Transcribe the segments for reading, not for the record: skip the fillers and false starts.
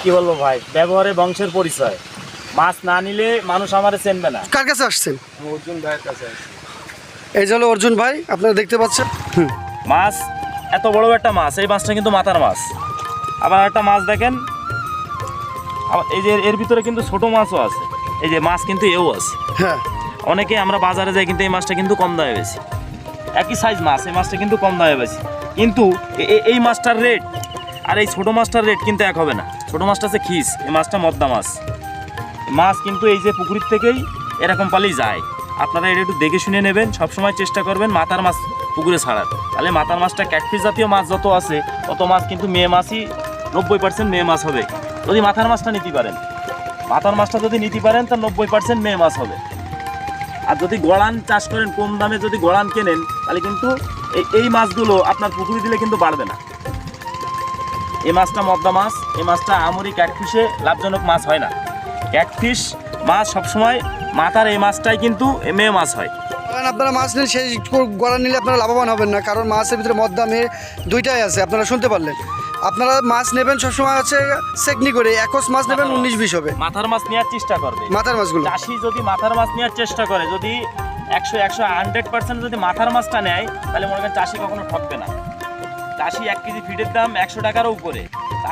কি বলবো ভাই, ব্যবহারে বংশের পরিচয়। মাছ না নিলে মানুষ আমারে চিনবে না। কার কাছে আসছেন? অর্জুন ভাইয়ের কাছে আসছি। এই যে হলো অর্জুন ভাই, আপনারা দেখতে পাচ্ছেন। মাছ এত বড় একটা মাছ, এই মাছটা কিন্তু মাথার মাছ। আবার একটা মাছ দেখেন, আবার এই যে এর ভিতরে কিন্তু ছোট মাছও আছে। এই যে মাছ কিন্তু এও আছে। হ্যাঁ, অনেকে আমরা বাজারে যাই কিন্তু এই মাছটা কিন্তু কম দামে বেশি, একই সাইজ মাছ, এই মাছটা কিন্তু কম দামে বেশি। কিন্তু এই মাছটার রেট আর এই ছোটো মাছটার রেট কিন্তু এক হবে না। ছোটো মাছটা হচ্ছে খিস, এই মাছটা মদ্দা মাছ। মাছ কিন্তু এই যে পুকুরের থেকেই এরকম পালেই যায়। আপনারা এটা একটু দেখে শুনে নেবেন, সবসময় চেষ্টা করবেন মাথার মাছ পুকুরে ছাড়ার। তাহলে মাথার মাছটা ক্যাটফিশ জাতীয় মাছ যত আছে তত মাছ কিন্তু মেয়ে মাছই 90% মেয়ে মাছ হবে। যদি মাথার মাছটা নিতে পারেন, মাথার মাছটা যদি নিতে পারেন তার 90% মেয়ে মাছ হবে। আর যদি গড়ান চাষ করেন, কম দামে যদি গড়ান কেনেন, তাহলে কিন্তু এই মাছগুলো আপনার পুকুরে দিলে কিন্তু বাড়বে না। এই মাছটা মদ্দা মাছ, এই মাছটা আমরি ক্যাটফিশে লাভজনক মাছ হয় না। ক্যাটফিশ মাছ সবসময় মাথার এই মাছটাই কিন্তু মেয়ে মাছ হয়। কারণ আপনারা মাছ নেন সেই গড়া নিলে আপনারা লাভবান হবেন না, কারণ মাছের ভিতরে মদ্দা মেয়ে দুইটাই আছে। আপনারা শুনতে পারলেন। আপনারা মাছ নেবেন সবসময় হচ্ছে সেকনি করে, একস মাছ নেবেন 19-20 হবে। মাথার মাছ নেওয়ার চেষ্টা করবে মাথার মাছগুলো চাষি, যদি মাথার মাছ নেওয়ার চেষ্টা করে, যদি 100% যদি মাথার মাছটা নেয়, তাহলে মনে করেন চাষি কখনো ঠকবে না। চাষি 1 কেজি ফিডের দাম 100 টাকারও উপরে।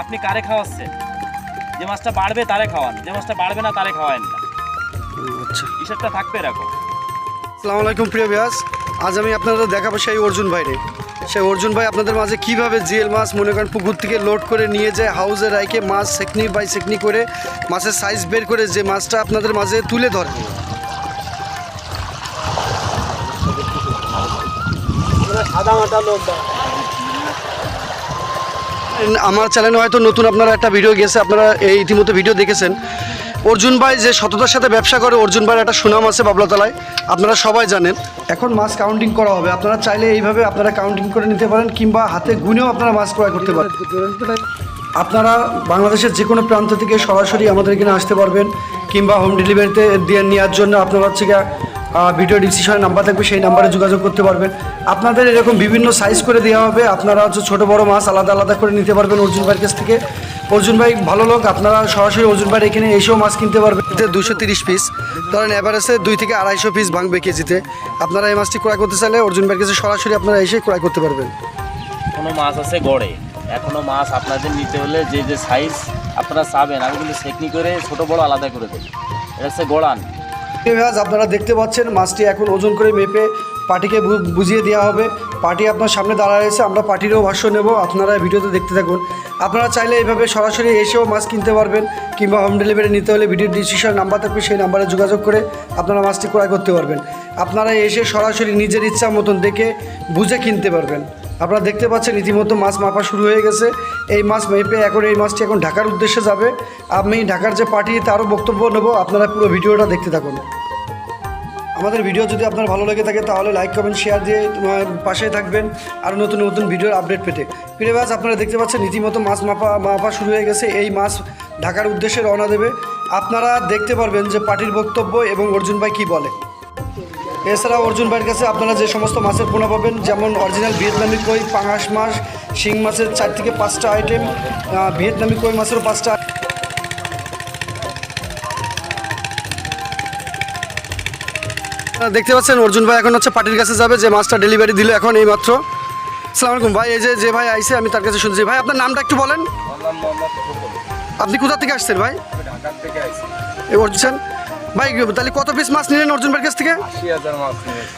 আপনি কারে খাওয়াচ্ছেন? যে মাছটা বাড়বে তারে খাওয়ান, যে মাছটা বাড়বে না তারে খাওয়ান না। আচ্ছা, হিসাবটা থাকবে এরকম। আসসালামু আলাইকুম প্রিয় ভিউয়ার্স, আজ আমি আপনাদের দেখাবো সেই অর্জুন ভাইরে। সেই অর্জুন ভাই আপনাদের মাঝে কীভাবে জিএল মাছ মনে করেন পুকুর থেকে লোড করে নিয়ে যায় হাউসে রাইখে মাছ সেকনি বাই সেকনি করে মাছের সাইজ বের করে যে মাছটা আপনাদের মাঝে তুলে ধরে। আমার চ্যানেলে হয়তো নতুন আপনারা একটা ভিডিও গেছে, আপনারা এই ইতিমধ্যে ভিডিও দেখেছেন। অর্জুন ভাই যে সততার সাথে ব্যবসা করে, অর্জুন ভাইয়ের একটা সুনাম আছে বাবলাতলায়, আপনারা সবাই জানেন। এখন মাছ কাউন্টিং করা হবে, আপনারা চাইলে এইভাবে আপনারা কাউন্টিং করে নিতে পারেন, কিংবা হাতে গুনেও আপনারা মাছ ক্রয় করতে পারেন। আপনারা বাংলাদেশের যে কোনো প্রান্ত থেকে সরাসরি আমাদের এখানে আসতে পারবেন, কিংবা হোম ডেলিভারিতে দিয়ে নেওয়ার জন্য আপনারা হচ্ছে ভিডিও ডিসক্রিপশনে নাম্বার থাকবে, সেই নাম্বারে যোগাযোগ করতে পারবেন। আপনাদের এরকম বিভিন্ন সাইজ করে দেওয়া হবে, আপনারা হচ্ছে ছোটো বড়ো মাছ আলাদা আলাদা করে নিতে পারবেন অর্জুন ভাইয়ের কাছ থেকে। অর্জুন ভাই ভালো লোক, আপনারা সরাসরি অর্জুন ভাইয়ের এখানে এসেও মাছ কিনতে পারবেন। 230 পিস ধরেন অ্যাভারেজে 2 থেকে 250 পিস ভাঙবে কেজিতে। আপনারা এই মাছটি ক্রয় করতে চাইলে অর্জুন ভাইয়ের কাছে সরাসরি আপনারা এসে ক্রয় করতে পারবেন। কোনো মাছ আছে গড়ে, এখনো মাছ আপনাদের নিতে হলে যে যে সাইজ আপনারা চাবেন, আমি কিন্তু সেকনি করে ছোটো বড় আলাদা করে দেবো। এটা হচ্ছে গড়ান। আপনারা দেখতে পাচ্ছেন মাছটি এখন ওজন করে মেপে পার্টিকে বুঝিয়ে দেওয়া হবে। পার্টি আপনার সামনে দাঁড়ায় রয়েছে, আমরা পার্টিরও ভাষ্য নেব, আপনারা ভিডিওতে দেখতে থাকুন। আপনারা চাইলে এইভাবে সরাসরি এসেও মাছ কিনতে পারবেন, কিংবা হোম ডেলিভারি নিতে হলে ভিডিও ডিসক্রিপশনে নাম্বার থাকবে, সেই নাম্বারে যোগাযোগ করে আপনারা মাছটি ক্রয় করতে পারবেন। আপনারা এসে সরাসরি নিজের ইচ্ছা মতন দেখে বুঝে কিনতে পারবেন। আপনারা দেখতে পাচ্ছেন ইতিমধ্যে মাছ মাপা শুরু হয়ে গেছে। এই মাছ মেপে এখন এই মাছটি এখন ঢাকার উদ্দেশ্যে যাবে। আমি ঢাকার যে পার্টি তারও বক্তব্য নেব, আপনারা পুরো ভিডিওটা দেখতে থাকুন। আমাদের ভিডিও যদি আপনার ভালো লেগে থাকে তাহলে লাইক কমেন্ট শেয়ার দিয়ে পাশেই থাকবেন আর নতুন নতুন ভিডিওর আপডেট পেতে। প্রিয় ভাই, আপনারা দেখতে পাচ্ছেন রীতিমতো মাছ মাপা শুরু হয়ে গেছে। এই মাছ ঢাকার উদ্দেশ্যে রওনা দেবে। আপনারা দেখতে পারবেন যে পার্টির বক্তব্য এবং অর্জুন ভাই কী বলে। এছাড়াও অর্জুন ভাইয়ের কাছে আপনারা যে সমস্ত মাছের পোনা পাবেন, যেমন অরিজিনাল ভিয়েতনামি কই, পাঙাশ মাছ, শিং মাছের 4 থেকে 5টা আইটেম, ভিয়েতনামি কই মাছেরও 5টা। দেখতে পাচ্ছেন অর্জুন ভাই এখন হচ্ছে পার্টির কাছে যাবে, যে মাছটা ডেলিভারি দিল এখন এই মাত্র। আসসালামু আলাইকুম ভাই, এই যে ভাই আইছে আমি তার কাছে শুনছি। ভাই আপনার নামটা একটু বলেন। আপনি কোথা থেকে আসছেন ভাই? ঢাকা থেকে আসছি। এই অর্জুন ভাই, তাহলে কত পিস মাছ নিলেন অর্জুন ভাইয়ের কাছ থেকে? 80,000 মাছ নিয়েছি।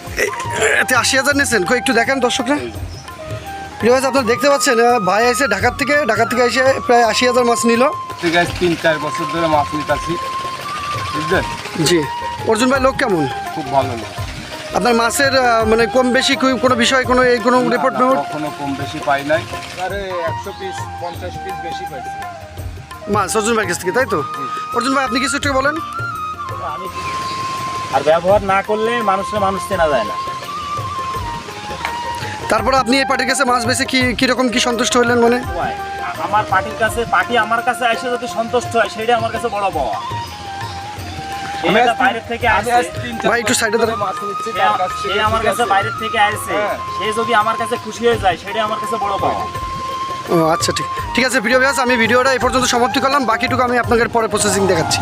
এতে 80,000 নিয়েছেন, একটু দেখেন দর্শকরা। প্রিয় ভাই, আপনারা দেখতে পাচ্ছেন ভাই আইসে ঢাকা থেকে এসে প্রায় 80,000 মাছ নিল। ঠিক আছে, 3-4 বছর ধরে মাছ নিতেছি, বুঝলেন? জি। অর্জুন ভাই লোক কেমন? খুব ভালো লোক। আপনার মাছের মানে কম বেশি কোনো বিষয় কোনো রিপোর্ট কখনো কম বেশি পাই নাই। আরে 100 পিস 50 পিস বেশি পাইছি মাছ অর্জুন ভাইয়ের কাছ থেকে, তাই তো? অর্জুন ভাই আপনি কিছু একটু বলেন। আর ব্যবহার না করলে মানুষ চেনা যায় না। তারপরে আপনি এই পার্টির কাছে মাছ বেশি কীরকম কি সন্তুষ্ট হলেন মনে? আমার পার্টি আমার কাছে এসে যদি সন্তুষ্ট হয়, সেটা আমার কাছে বড় পাওয়া। বাইরের থেকে ভাই একটু সাইডে ধরে মাছ নিচ্ছি, আমার কাছে বাইরের থেকে আসছে, সে যদি আমার কাছে খুশি হয়ে যায়, সেটা আমার কাছে বড় পাওয়া। ও আচ্ছা ঠিক আছে প্রিয় ভিউয়ার্স, আমি ভিডিওটা এই পর্যন্ত সমাপ্তি করলাম, বাকিটুকু আমি আপনাদের পরে প্রসেসিং দেখাচ্ছি।